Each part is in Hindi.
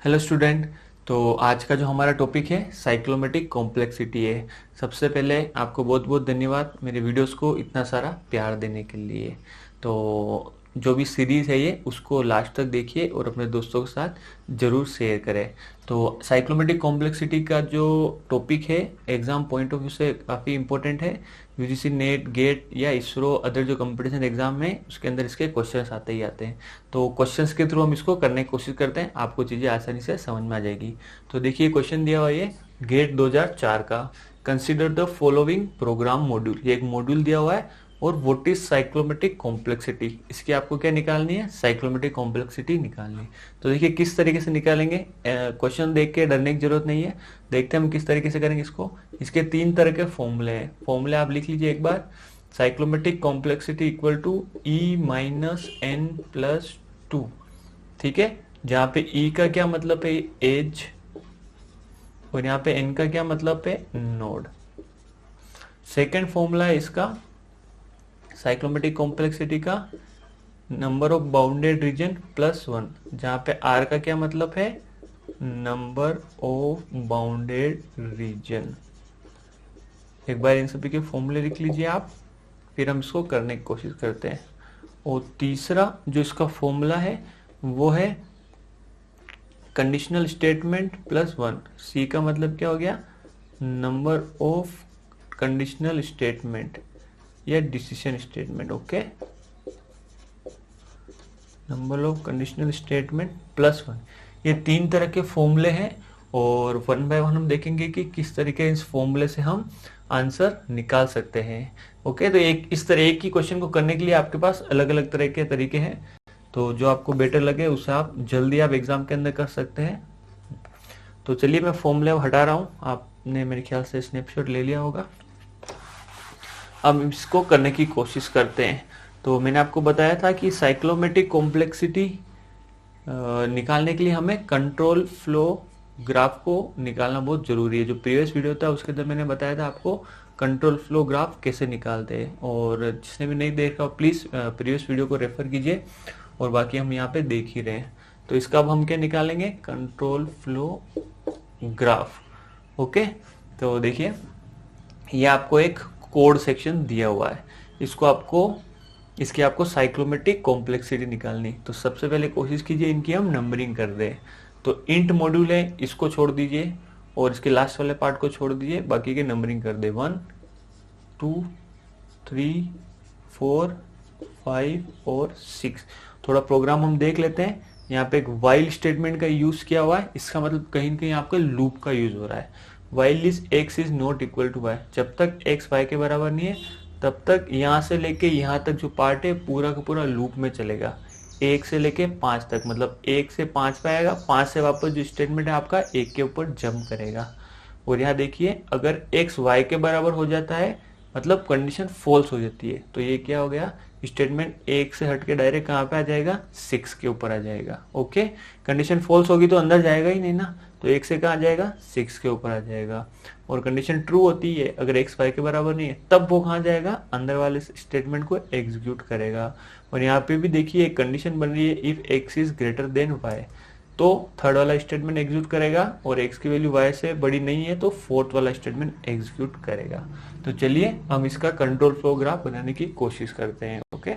Hello student. तो आज का जो हमारा टॉपिक है साइक्लोमेटिक कॉम्प्लेक्सिटी है। सबसे पहले आपको बहुत बहुत धन्यवाद मेरे वीडियोस को इतना सारा प्यार देने के लिए। तो जो भी सीरीज़ है ये उसको लास्ट तक देखिए और अपने दोस्तों के साथ ज़रूर शेयर करें। तो साइक्लोमेटिक कॉम्प्लेक्सिटी का जो टॉपिक है एग्ज़ाम पॉइंट ऑफ व्यू से काफ़ी इंपॉर्टेंट है। यूजीसी नेट गेट या इसरो अदर जो कंपटीशन एग्जाम में उसके अंदर इसके क्वेश्चंस आते ही आते हैं। तो क्वेश्चंस के थ्रू हम इसको करने की कोशिश करते हैं, आपको चीज़ें आसानी से समझ में आ जाएगी। तो देखिए क्वेश्चन दिया हुआ ये गेट 2004 का, consider the following program module. ये एक मॉड्यूल दिया हुआ है और व्हाट इज साइक्लोमेटिक कॉम्प्लेक्सिटी, इसकी आपको क्या निकालनी है, साइक्लोमेटिक कॉम्प्लेक्सिटी निकालनी है। तो देखिए किस तरीके से निकालेंगे, क्वेश्चन देख के डरने की जरूरत नहीं है। देखते हैं हम किस तरीके से करेंगे इसको। इसके 3 तरह के फॉर्मूले हैं, फॉर्मूले आप लिख लीजिए एक बार। Cyclomatic complexity equal to E minus N plus 2, ठीक है, जहां पे ई का क्या मतलब है एज और यहाँ पे एन का क्या मतलब है नोड। सेकेंड फॉर्मूला है इसका साइक्लोमेटिक कॉम्प्लेक्सिटी का number of bounded region plus 1, जहां पे आर का क्या मतलब है नंबर ऑफ बाउंडेड रीजन। एक बार इन सभी के फॉर्मूले लिख लीजिए आप, फिर हम इसको करने की कोशिश करते हैं। और तीसरा जो इसका फॉर्मूला है वो है कंडीशनल स्टेटमेंट प्लस 1। सी का मतलब क्या हो गया नंबर ऑफ कंडीशनल स्टेटमेंट या decision statement. Okay, number of conditional statement plus 1, ये 3 तरह के फॉर्मूले हैं और वन बाय वन हम देखेंगे कि किस तरीके इस फॉर्मूले से हम आंसर निकाल सकते हैं। ओके, तो एक इस तरह एक ही क्वेश्चन को करने के लिए आपके पास अलग अलग तरह के तरीके हैं, तो जो आपको बेटर लगे उसे आप जल्दी आप एग्जाम के अंदर कर सकते हैं। तो चलिए मैं फॉर्मूले हटा रहा हूँ, आपने मेरे ख्याल से स्नैपशॉट ले लिया होगा। अब इसको करने की कोशिश करते हैं। तो मैंने आपको बताया था कि साइक्लोमेटिक कॉम्प्लेक्सिटी निकालने के लिए हमें कंट्रोल फ्लो ग्राफ को निकालना बहुत जरूरी है। जो प्रीवियस वीडियो था उसके अंदर मैंने बताया था आपको कंट्रोल फ्लो ग्राफ कैसे निकालते हैं, और जिसने भी नहीं देखा प्लीज प्रीवियस वीडियो को रेफर कीजिए, और बाकी हम यहाँ पे देख ही रहे हैं। तो इसका अब हम क्या निकालेंगे कंट्रोल फ्लो ग्राफ। ओके, तो देखिए ये आपको एक कोड सेक्शन दिया हुआ है, इसकी आपको साइक्लोमेट्रिक कॉम्प्लेक्सिटी निकालनी। तो सबसे पहले कोशिश कीजिए इनकी हम नंबरिंग कर दें। तो इंट मॉड्यूल है, इसको छोड़ दीजिए और इसके लास्ट वाले पार्ट को छोड़ दीजिए, बाकी के नंबरिंग कर दे 1 2 3 4 5 और 6। थोड़ा प्रोग्राम हम देख लेते हैं। यहाँ पे एक वाइल स्टेटमेंट का यूज किया हुआ है, इसका मतलब कहीं ना कहीं आपका लूप का यूज हो रहा है। While is x is not equal to y, जब तक x y के बराबर नहीं है तब तक यहाँ से लेके यहाँ तक जो पार्ट है पूरा का पूरा लूप में चलेगा, 1 से लेके 5 तक। मतलब 1 से 5 पे आएगा, 5 से वापस जो स्टेटमेंट है आपका 1 के ऊपर जंप करेगा। और यहाँ देखिए अगर x y के बराबर हो जाता है मतलब कंडीशन फॉल्स हो जाती है, तो ये क्या हो गया स्टेटमेंट 1 से हट के डायरेक्ट कहाँ पे आ जाएगा 6 के ऊपर आ जाएगा। ओके, कंडीशन फॉल्स होगी तो अंदर जाएगा ही नहीं ना, तो 1 से कहाँ आ जाएगा 6 के ऊपर आ जाएगा। और कंडीशन ट्रू होती है अगर x y के बराबर नहीं है, तब वो कहाँ जाएगा अंदर वाले स्टेटमेंट को एग्जीक्यूट करेगा। और यहाँ पे भी देखिए एक कंडीशन बन रही है if x is greater than y, तो थर्ड वाला स्टेटमेंट एग्जीक्यूट करेगा, और x की वैल्यू y से बड़ी नहीं है तो फोर्थ वाला स्टेटमेंट एग्जीक्यूट करेगा। तो चलिए हम इसका कंट्रोल फ्लो ग्राफ बनाने की कोशिश करते हैं। ओके,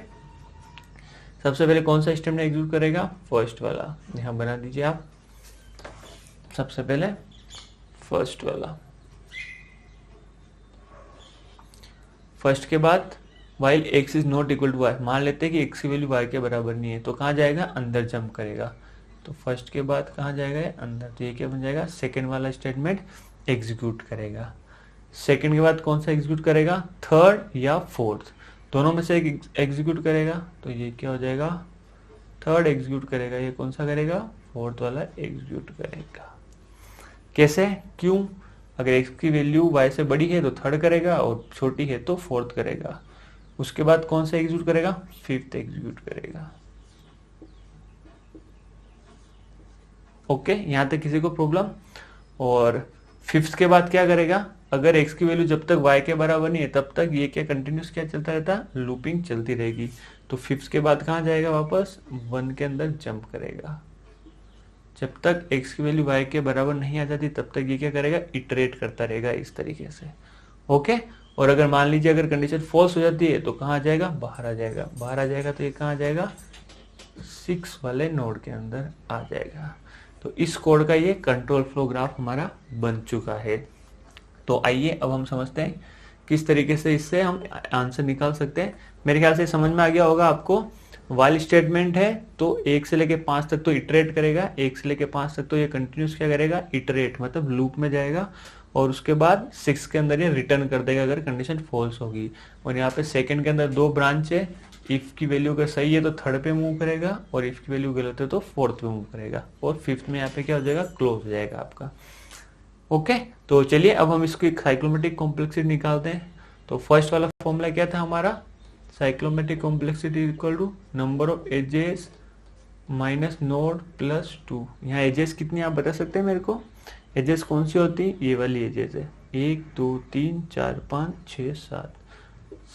सबसे पहले कौन सा स्टेटमेंट एग्जीक्यूट करेगा, फर्स्ट वाला, यहाँ बना दीजिए आप। सबसे पहले फर्स्ट वाला, फर्स्ट के बाद while x is not equal to y, मान लेते हैं कि x की वैल्यू y के बराबर नहीं है, तो कहाँ जाएगा अंदर जंप करेगा। तो फर्स्ट के बाद कहाँ जाएगा अंदर, तो ये क्या बन जाएगा सेकेंड वाला स्टेटमेंट एग्जीक्यूट करेगा। सेकेंड के बाद कौन सा एग्जीक्यूट करेगा, थर्ड या फोर्थ, दोनों में से एक एग्जीक्यूट करेगा। तो ये क्या हो जाएगा थर्ड एग्जीक्यूट करेगा, ये कौन सा करेगा फोर्थ वाला एग्जीक्यूट करेगा। कैसे, क्यों, अगर x की वैल्यू y से बड़ी है तो थर्ड करेगा और छोटी है तो फोर्थ करेगा। उसके बाद कौन सा एग्जीक्यूट करेगा, फिफ्थ एग्जीक्यूट करेगा। ओके, यहां तक किसी को प्रॉब्लम। और फिफ्थ के बाद क्या करेगा, अगर x की वैल्यू जब तक y के बराबर नहीं है तब तक ये क्या कंटिन्यूस क्या चलता रहता है, लूपिंग चलती रहेगी। तो फिफ्थ के बाद कहाँ जाएगा वापस 1 के अंदर जंप करेगा। जब तक x की वैल्यू y के बराबर नहीं आ जाती तब तक ये क्या करेगा, इटरेट करता रहेगा इस तरीके से। ओके, और अगर मान लीजिए अगर कंडीशन फॉल्स हो जाती है तो कहाँ आ जाएगा, बाहर आ जाएगा। बाहर आ जाएगा तो ये कहाँ आ जाएगा, 6 वाले नोड के अंदर आ जाएगा। तो इस कोड का ये कंट्रोल फ्लो ग्राफ हमारा बन चुका है। तो आइए अब हम समझते हैं किस तरीके से इससे हम आंसर निकाल सकते हैं। मेरे ख्याल से समझ में आ गया होगा आपको। वाइल स्टेटमेंट है तो 1 से लेके 5 तक तो इटरेट करेगा, 1 से लेके 5 तक तो ये कंटिन्यूस क्या करेगा, इटरेट मतलब लूप में जाएगा, और उसके बाद 6 के अंदर ये रिटर्न कर देगा अगर कंडीशन फॉल्स होगी। और यहाँ पे सेकंड के अंदर 2 ब्रांच है, इफ की वैल्यू अगर सही है तो थर्ड पे मूव करेगा, और इफ की वैल्यू गलत है तो फोर्थ पे मूव करेगा, और फिफ्थ में यहाँ पे क्या हो जाएगा, क्लोज हो जाएगा आपका। ओके, तो चलिए अब हम इसकी साइक्लोमेट्रिक कॉम्प्लेक्सिटी निकालते हैं। तो फर्स्ट वाला फॉर्मूला क्या था हमारा, cyclometric complexity equal to number of edges minus node plus 2। यहाँ एजेस कितनी आप बता सकते हैं मेरे को, एजेस कौन सी होती है, ये वाली एजेस है, 1 2 3 4 5 6 7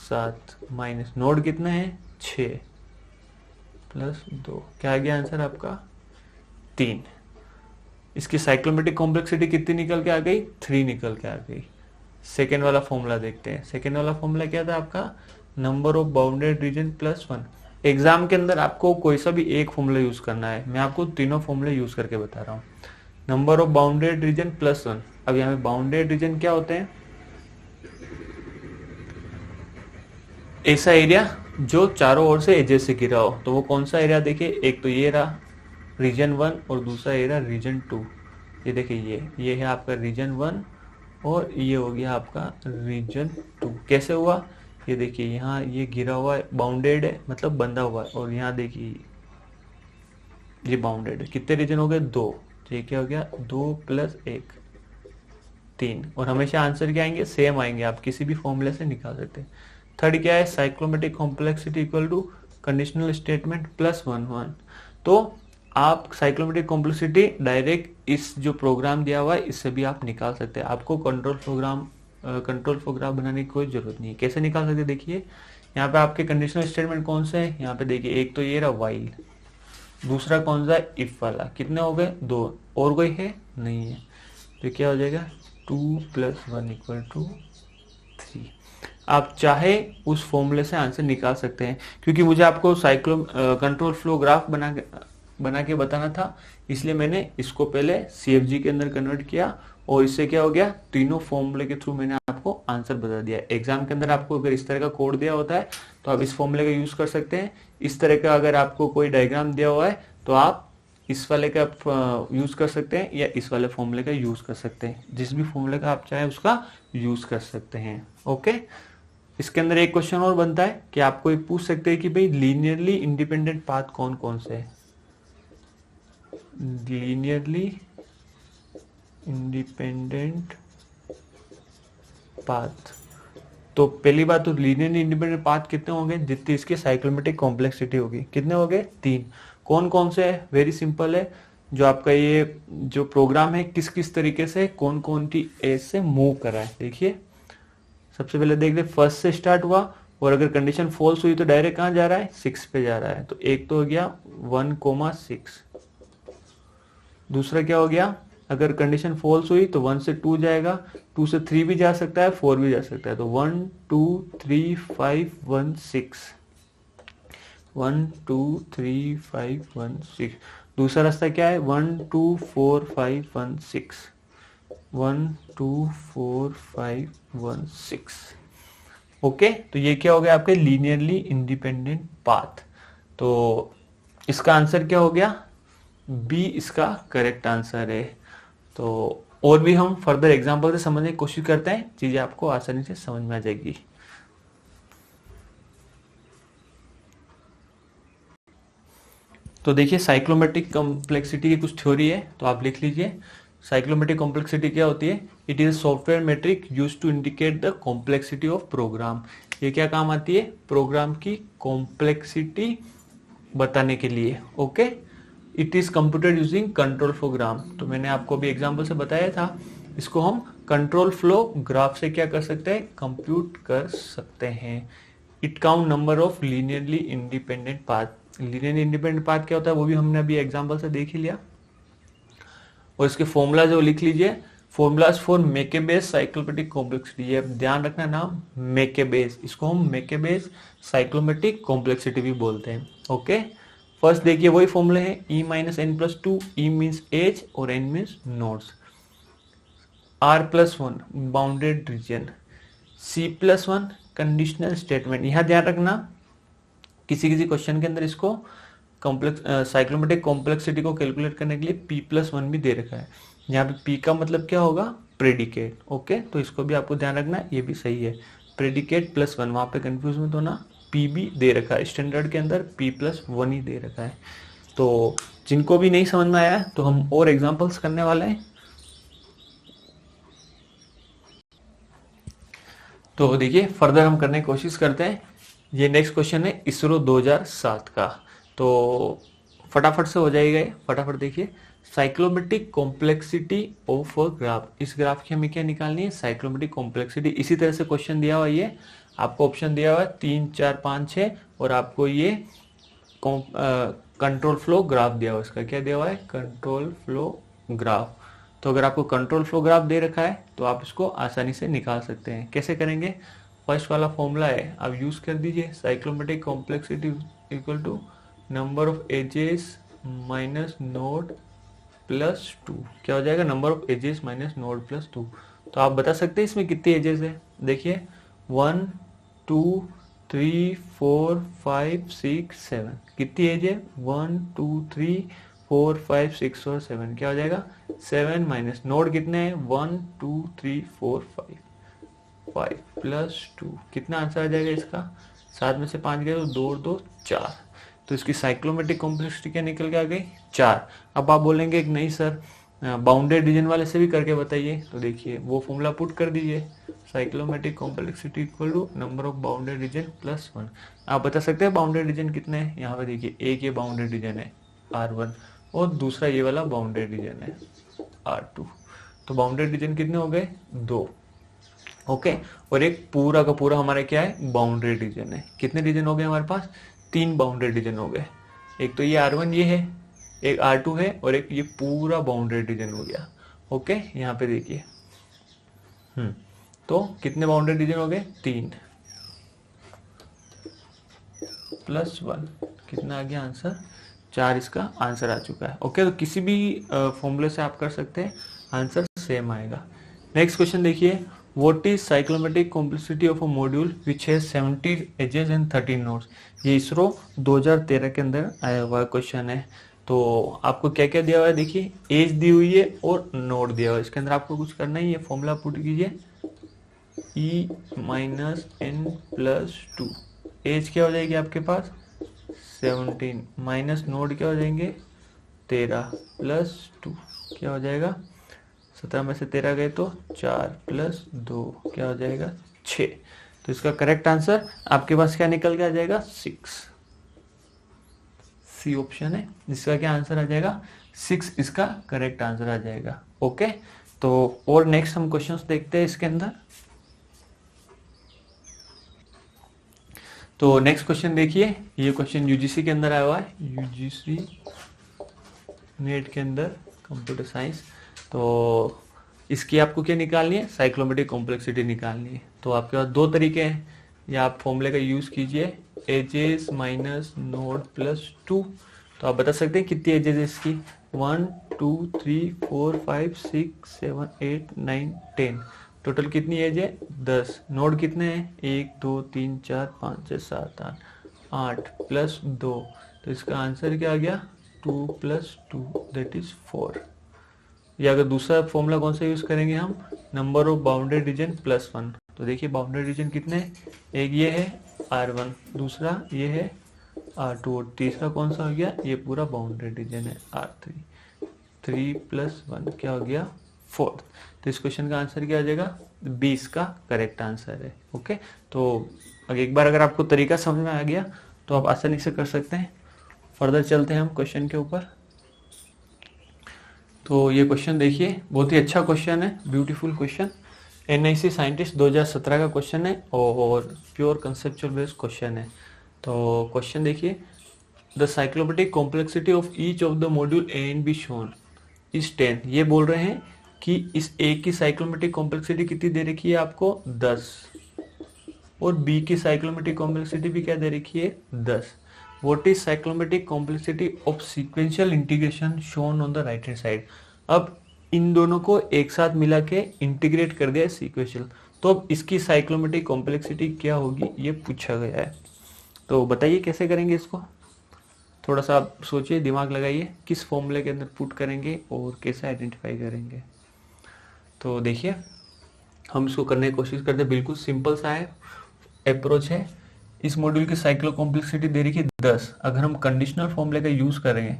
7 माइनस नोड कितना है 6 प्लस 2, क्या आ गया आंसर आपका 3। इसकी साइक्लोमेट्रिक कॉम्प्लेक्सिटी कितनी निकल के आ गई, 3 निकल के आ गई। सेकेंड वाला फॉर्मूला देखते हैं। सेकेंड वाला फॉर्मूला क्या था आपका, number of bounded region plus 1। Exam के अंदर आपको कोई सा भी एक फॉर्मूला यूज करना है, मैं आपको तीनों फॉर्मूले यूज करके बता रहा हूँ। Number of bounded region plus 1। अब यहाँ पे बाउंडेड रीजन क्या होते हैं, ऐसा एरिया जो चारों ओर से एजेस से घिरा हो। तो वो कौन सा एरिया, देखिए एक तो ये रहा रीजन 1 और दूसरा एरिया रीजन 2। ये देखिए ये है आपका रीजन 1 और ये हो गया आपका रीजन 2। कैसे हुआ, ये देखिए यहाँ ये घिरा हुआ है, बाउंडेड है मतलब बंधा हुआ है, और यहाँ देखिए ये बाउंडेड है। कितने रीजन हो गए, 2। तो ये क्या हो गया, 2 प्लस 1 3। और हमेशा आंसर क्या आएंगे, सेम आएंगे, आप किसी भी फॉर्मूले से निकाल सकते हैं। थर्ड क्या है, cyclometric complexity equal to conditional statement plus 1 तो आप साइक्लोमेट्रिक कॉम्प्लेक्सिटी डायरेक्ट इस जो प्रोग्राम दिया हुआ है इससे भी आप निकाल सकते हैं। आपको कंट्रोल फ्लो ग्राफ बनाने की कोई जरूरत नहीं है। कैसे निकाल सकते हैं, देखिए यहाँ पे आपके कंडीशनल स्टेटमेंट कौन से है, यहाँ पे देखिए एक तो ये रहा वाइल, दूसरा कौन सा है इफ वाला। कितने हो गए, 2, और कोई है नहीं है, तो क्या हो जाएगा 2 प्लस 1 इक्वल टू 3। आप चाहे उस फॉर्मूले से आंसर निकाल सकते हैं, क्योंकि मुझे आपको कंट्रोल फ्लो ग्राफ बना के बताना था, इसलिए मैंने इसको पहले CFG के अंदर कन्वर्ट किया, और इससे क्या हो गया, तीनों फॉर्मूले के थ्रू मैंने आपको आंसर बता दिया। एग्जाम के अंदर आपको अगर इस तरह का कोड दिया होता है तो आप इस फॉर्मूले का यूज कर सकते हैं। इस तरह का अगर आपको कोई डायग्राम दिया हुआ है तो आप इस वाले का यूज कर सकते हैं या इस वाले फॉर्मूले का यूज कर सकते हैं। जिस भी फॉर्मूले का आप चाहे उसका यूज कर सकते हैं। ओके, इसके अंदर एक क्वेश्चन और बनता है कि आपको ये पूछ सकते हैं कि भाई लीनियरली इंडिपेंडेंट पाथ कौन कौन से है। लीनियरली इंडिपेंडेंट पाथ, तो पहली बात तो लीनियरली इंडिपेंडेंट पाथ कितने होंगे, जितनी इसकी साइक्लोमेट्रिक कॉम्प्लेक्सिटी होगी। कितने हो गए, 3। कौन कौन से है, वेरी सिंपल है, जो आपका ये जो प्रोग्राम है किस किस तरीके से कौन कौन सी एज से मूव कर रहा है। देखिए सबसे पहले देख ले, फर्स्ट से स्टार्ट हुआ, और अगर कंडीशन फॉल्स हुई तो डायरेक्ट कहाँ जा रहा है, 6 पे जा रहा है। तो एक तो हो गया 1,6। दूसरा क्या हो गया, अगर कंडीशन फॉल्स हुई तो 1 से 2 जाएगा, 2 से 3 भी जा सकता है, 4 भी जा सकता है। तो 1 2 3 5 1 6, 1 2 3 5 1 6। दूसरा रास्ता क्या है, 1 2 4 5 1 6, 1 2 4 5 1 6। ओके, तो ये क्या हो गया आपके लीनियरली इंडिपेंडेंट पाथ। तो इसका आंसर क्या हो गया, बी इसका करेक्ट आंसर है। तो और भी हम फर्दर एग्जांपल से समझने की कोशिश करते हैं, चीजें आपको आसानी से समझ में आ जाएगी। तो देखिए साइक्लोमेट्रिक कॉम्प्लेक्सिटी की कुछ थ्योरी है, तो आप लिख लीजिए। साइक्लोमेट्रिक कॉम्प्लेक्सिटी क्या होती है, it is software metric used to indicate the complexity of program. ये क्या काम आती है, प्रोग्राम की कॉम्प्लेक्सिटी बताने के लिए। Okay, it is computed using control flow graph. तो मैंने आपको अभी एग्जांपल से बताया था, इसको हम कंट्रोल फ्लो ग्राफ से क्या कर सकते हैं, कंप्यूट कर सकते हैं। It count number of linearly independent path. Linearly independent path क्या होता है वो भी हमने अभी एग्जांपल से देख ही लिया। और इसके फॉर्मूला जो लिख लीजिए, फॉर्मूलाज फॉर मेकेबेस साइक्लोमेटिक कॉम्प्लेक्सिटी, ये ध्यान रखना नाम मेकेबेस, इसको हम मेकेबेस साइक्लोमेटिक कॉम्प्लेक्सिटी भी बोलते हैं। ओके, फर्स्ट देखिए वही फॉर्मूले हैं, E minus N plus two, E means edge और N means nodes, R+1 bounded region, C+1 conditional statement. यहाँ ध्यान रखना किसी किसी क्वेश्चन के अंदर इसको कॉम्प्लेक्स साइक्लोमेटिक कॉम्प्लेक्सिटी को कैलकुलेट करने के लिए P+1 भी दे रखा है। यहाँ पे P का मतलब क्या होगा, प्रेडिकेट। ओके, तो इसको भी आपको ध्यान रखना, ये भी सही है, प्रेडिकेट +1, वहाँ पे कंफ्यूज मत होना, P भी दे रखा है, स्टैंडर्ड के अंदर P+1 ही दे रखा है। तो जिनको भी नहीं समझ में आया है तो हम और एग्जाम्पल्स करने वाले हैं। तो देखिए फर्दर हम करने की कोशिश करते हैं। ये नेक्स्ट क्वेश्चन है इसरो 2007 का, तो फटाफट से हो जाएगा ये, फटाफट देखिए। साइक्लोमेट्रिक कॉम्प्लेक्सिटी ऑफ अ ग्राफ, इस ग्राफ की हमें क्या निकालनी है, साइक्लोमेट्रिक कॉम्प्लेक्सिटी। इसी तरह से क्वेश्चन दिया हुआ है, ये आपको ऑप्शन दिया हुआ है 3, 4, 5, 6 और आपको ये कंट्रोल फ्लो ग्राफ दिया हुआ है। इसका क्या दिया हुआ है, कंट्रोल फ्लो ग्राफ। तो अगर आपको कंट्रोल फ्लो ग्राफ दे रखा है तो आप इसको आसानी से निकाल सकते हैं। कैसे करेंगे, फर्स्ट वाला फॉर्मूला है, आप यूज कर दीजिए, cyclometric complexity equal to number of edges minus node plus 2। क्या हो जाएगा, number of edges minus node plus 2। तो आप बता सकते हैं इसमें कितनी एजेस है, देखिए 1, 2, 3, 4, 5, 6, 7, कितनी एज है, 1, 2, 3, 4, 5, 6 और 7, क्या हो जाएगा 7 माइनस नोड कितने हैं 1, 2, 3, 4, 5 प्लस 2, कितना आंसर आ जाएगा इसका, 7 में से 5 गए तो 2 और 2 4। तो इसकी साइक्लोमेट्रिक कॉम्प्लेक्सिटी क्या निकल के आ गई 4। अब आप बोलेंगे कि नहीं सर बाउंडेड रीजन वाले से भी करके बताइए, तो देखिए वो फॉर्मूला पुट कर दीजिए, cyclometric complexity equal to number of bounded region plus 1। आप बता सकते हैं बाउंडेड रीजन कितने हैं, यहाँ पे देखिए एक ये बाउंडेड रीजन है R1 और दूसरा ये वाला बाउंडेड रीजन है R2। तो बाउंडेड रीजन कितने हो गए 2। ओके, और एक पूरा का पूरा हमारा क्या है बाउंडेड रीजन है। कितने रीजन हो गए हमारे पास, 3 बाउंडेड रीजन हो गए। एक तो ये R1 ये है, एक R2 है और एक ये पूरा बाउंडेड रीजन हो गया। ओके, यहाँ पे देखिए तो कितने बाउंडेड रीजन हो गए 3 प्लस 1, कितना आ गया आंसर 4, इसका आंसर आ चुका है। ओके, तो किसी भी फॉर्मूले से आप कर सकते हैं, आंसर सेम आएगा। नेक्स्ट क्वेश्चन देखिए, what is cyclometric complexity of a module which has 70 edges and 13 nodes. ये इसरो 2013 के अंदर आया हुआ क्वेश्चन है। तो आपको क्या क्या दिया हुआ है, देखिए एज दी हुई है और नोड दिया हुआ है। इसके अंदर आपको कुछ करना ही है, फॉर्मूला पुट कीजिए, E minus N plus 2, edge क्या हो जाएगी आपके पास 17 माइनस नोड क्या हो जाएंगे 13 प्लस 2, क्या हो जाएगा 17 में से 13 गए तो 4 प्लस 2, क्या हो जाएगा 6। तो इसका करेक्ट आंसर आपके पास क्या निकल के आ जाएगा 6, सी ऑप्शन है जिसका क्या आंसर आ जाएगा 6, इसका करेक्ट आंसर आ जाएगा। ओके, तो और नेक्स्ट हम क्वेश्चंस देखते हैं इसके अंदर। तो नेक्स्ट क्वेश्चन देखिए, ये क्वेश्चन यूजीसी के अंदर आया हुआ है, यूजीसी नेट के अंदर कंप्यूटर साइंस। तो इसकी आपको क्या निकालनी है, साइक्लोमेट्रिक कॉम्प्लेक्सिटी निकालनी है। तो आपके पास 2 तरीके हैं, या आप फॉर्मूले का यूज कीजिए, एजेस माइनस नोड प्लस 2। तो आप बता सकते हैं कितनी एजेस है इसकी, 1, 2, 3, 4, 5, 6, 7, 8, 9, 10, टोटल कितनी एज है 10। नोड कितने हैं 1, 2, 3, 4, 5, 6, 7, 8 प्लस 2। तो इसका आंसर क्या आ गया 2 प्लस 2 दैट इज 4। या अगर दूसरा फॉर्मूला कौन सा यूज करेंगे हम, number of bounded region plus 1। तो देखिए बाउंडेड रीजन कितने हैं, एक ये है R1, दूसरा ये है R2 और तीसरा कौन सा हो गया, ये पूरा बाउंडेड रीजन है R3। 3 प्लस 1 क्या हो गया 4। तो इस क्वेश्चन का आंसर क्या आ जाएगा 20 का करेक्ट आंसर है। ओके, तो एक बार अगर आपको तरीका समझ में आ गया तो आप आसानी से कर सकते हैं। फर्दर चलते हैं हम क्वेश्चन के ऊपर। तो ये क्वेश्चन देखिए, बहुत ही अच्छा क्वेश्चन है, ब्यूटीफुल क्वेश्चन, NIC साइंटिस्ट 2017 का क्वेश्चन है और प्योर कंसेप्चुअल बेस्ड क्वेश्चन है। तो क्वेश्चन देखिए, the cyclometric complexity of each of the module A and B shown is 10। ये बोल रहे हैं कि इस A की साइक्लोमेट्रिक कॉम्प्लेक्सिटी कितनी दे रखी है आपको 10, और B की साइक्लोमेट्रिक कॉम्प्लेक्सिटी भी क्या दे रखी है 10। What is cyclometric complexity of sequential integration shown on the right hand side. अब इन दोनों को एक साथ मिला के इंटीग्रेट कर दिया सीक्वेंशियल, तो अब इसकी साइक्लोमेट्रिक कॉम्प्लेक्सिटी क्या होगी ये पूछा गया है। तो बताइए कैसे करेंगे इसको, थोड़ा सा आप सोचिए, दिमाग लगाइए, किस फॉर्मूले के अंदर पुट करेंगे और कैसे आइडेंटिफाई करेंगे। तो देखिए हम इसको करने की कोशिश करते हैं, बिल्कुल सिंपल सा है अप्रोच है। इस मॉड्यूल की साइक्लो कॉम्प्लेक्सिटी दे रखी है 10। अगर हम कंडीशनल फॉर्मूले का यूज करेंगे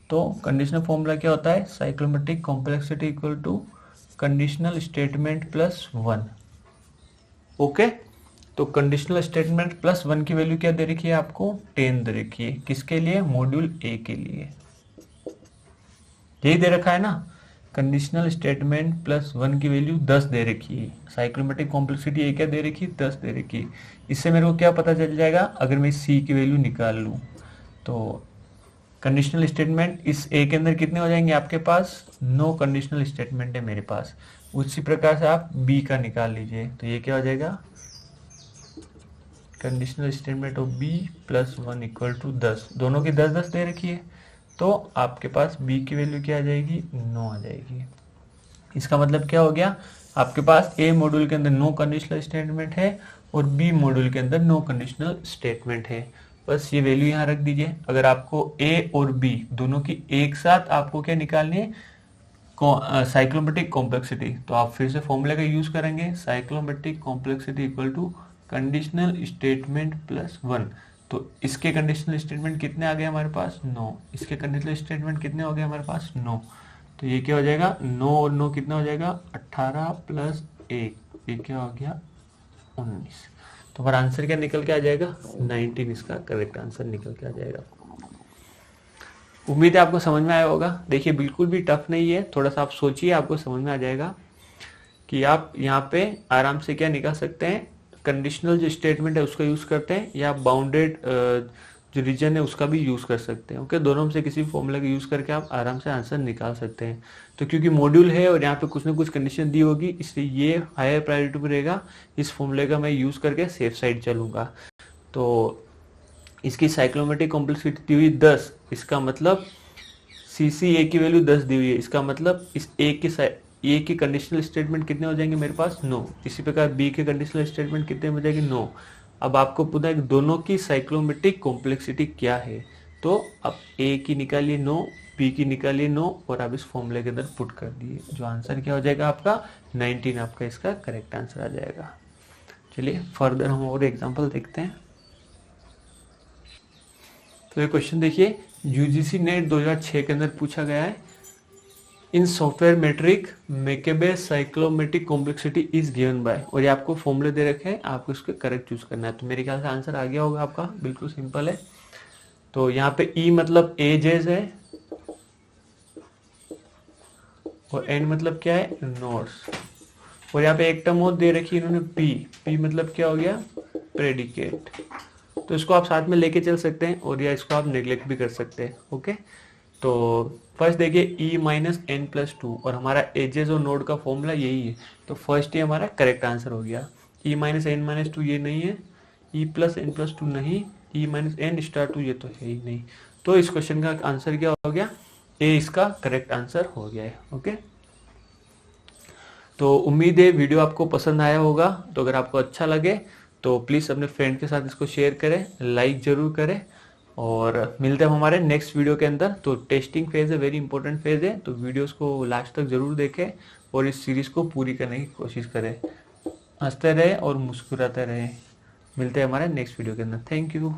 तो कंडीशनल फॉर्मूला क्या होता है, cyclometric complexity equal to conditional statement plus 1। Okay, तो कंडीशनल स्टेटमेंट प्लस 1 की वैल्यू क्या दे रखी है आपको 10 दे रखी है। किसके लिए, मॉड्यूल ए के लिए, यही दे रखा है ना। कंडीशनल स्टेटमेंट प्लस 1 की वैल्यू 10 दे रखी है, साइक्लोमेट्रिक कॉम्प्लेक्सिटी ए क्या दे रखी है 10 दे रखी है। इससे मेरे को क्या पता चल जाएगा, अगर मैं सी की वैल्यू निकाल लूँ तो कंडीशनल स्टेटमेंट इस ए के अंदर कितने हो जाएंगे आपके पास, 9 कंडीशनल स्टेटमेंट है मेरे पास। उसी प्रकार से आप बी का निकाल लीजिए, तो ये क्या हो जाएगा, conditional statement of b plus 1 equal to 10। दोनों की 10 10 दे रखी है, तो आपके पास बी की वैल्यू क्या आ जाएगी 9 आ जाएगी। इसका मतलब क्या हो गया, आपके पास ए मॉड्यूल के अंदर 9 कंडीशनल स्टेटमेंट है और बी मॉड्यूल के अंदर 9 कंडीशनल स्टेटमेंट है। बस ये वैल्यू यहाँ रख दीजिए। अगर आपको ए और बी दोनों की एक साथ आपको क्या निकालनी है, साइक्लोमेट्रिक कॉम्प्लेक्सिटी, तो आप फिर से फॉर्मूले का यूज करेंगे, cyclometric complexity equal to conditional statement plus 1। तो इसके कंडीशनल स्टेटमेंट कितने आ गए हमारे पास 9, इसके कंडीशनल स्टेटमेंट कितने हो गए हमारे पास 9। तो ये क्या हो जाएगा 9 और 9 कितना हो जाएगा 18 प्लस 1, ये क्या हो गया 19। तो हमारा आंसर क्या निकल के आ जाएगा 19, इसका करेक्ट आंसर निकल के आ जाएगा। उम्मीद है आपको समझ में आया होगा। देखिए बिल्कुल भी टफ नहीं है, थोड़ा सा आप सोचिए आपको समझ में आ जाएगा कि आप यहाँ पे आराम से क्या निकाल सकते हैं, कंडीशनल जो स्टेटमेंट है उसका यूज करते हैं, या बाउंडेड जो रीजन है उसका भी यूज कर सकते हैं। ओके, दोनों में से किसी भी फॉर्मूला का यूज करके आप आराम से आंसर निकाल सकते हैं। तो क्योंकि मॉड्यूल है और यहाँ पे कुछ ना कुछ कंडीशन दी होगी, इसलिए ये हायर प्रायोरिटी पर रहेगा। इस फॉर्मूले का मैं यूज करके सेफ साइड चलूंगा। तो इसकी साइक्लोमेट्रिक कॉम्प्लेक्सिटी दी हुई 10, इसका मतलब सी ए की वैल्यू 10 दी हुई है, इसका मतलब इस ए की कंडीशनल स्टेटमेंट कितने हो जाएंगे मेरे पास 9। इसी प्रकार बी के कंडीशनल स्टेटमेंट कितने हो जाएंगे 9। अब आपको पता है दोनों की साइक्लोमेट्रिक कॉम्प्लेक्सिटी क्या है, तो अब ए की निकालिए 9, बी की निकालिए 9 और आप इस फॉर्मूले के अंदर पुट कर दिए, जो आंसर क्या हो जाएगा आपका 19, आपका इसका करेक्ट आंसर आ जाएगा। चलिए फर्दर हम और एग्जाम्पल देखते हैं। तो ये क्वेश्चन देखिए, यूजीसी नेट 2006 के अंदर पूछा गया है, in software metric McCabe cyclometric complexity is given by, और ये आपको फॉर्मूले दे रखे हैं, आपको इसको करेक्ट चूज करना है। तो मेरे ख्याल से आंसर आ गया होगा आपका, बिल्कुल सिंपल है। तो यहाँ पे ई मतलब एजेस है और एन मतलब क्या है नोड्स, और यहाँ पे एक टर्म और दे रखी है इन्होंने पी मतलब क्या हो गया प्रेडिकेट। तो इसको आप साथ में लेके चल सकते हैं और या इसको आप नेग्लेक्ट भी कर सकते हैं। ओके, तो फर्स्ट देखिए ई माइनस एन प्लस 2, और हमारा एजेस और नोड का फॉर्मूला यही है, तो फर्स्ट ये हमारा करेक्ट आंसर हो गया। ई माइनस एन माइनस 2 ये नहीं है, ई प्लस एन प्लस 2 नहीं, ई माइनस एन स्टार 2 ये तो है ही नहीं। तो इस क्वेश्चन का आंसर क्या हो गया, ए इसका करेक्ट आंसर हो गया है। ओके, तो उम्मीद है वीडियो आपको पसंद आया होगा। तो अगर आपको अच्छा लगे तो प्लीज़ अपने फ्रेंड के साथ इसको शेयर करें, लाइक जरूर करें, और मिलते हैं हमारे नेक्स्ट वीडियो के अंदर। तो टेस्टिंग फेज है, वेरी इंपॉर्टेंट फेज है, तो वीडियोस को लास्ट तक जरूर देखें और इस सीरीज को पूरी करने की कोशिश करें। हंसते रहे और मुस्कुराते रहे। मिलते हैं हमारे नेक्स्ट वीडियो के अंदर। Thank you.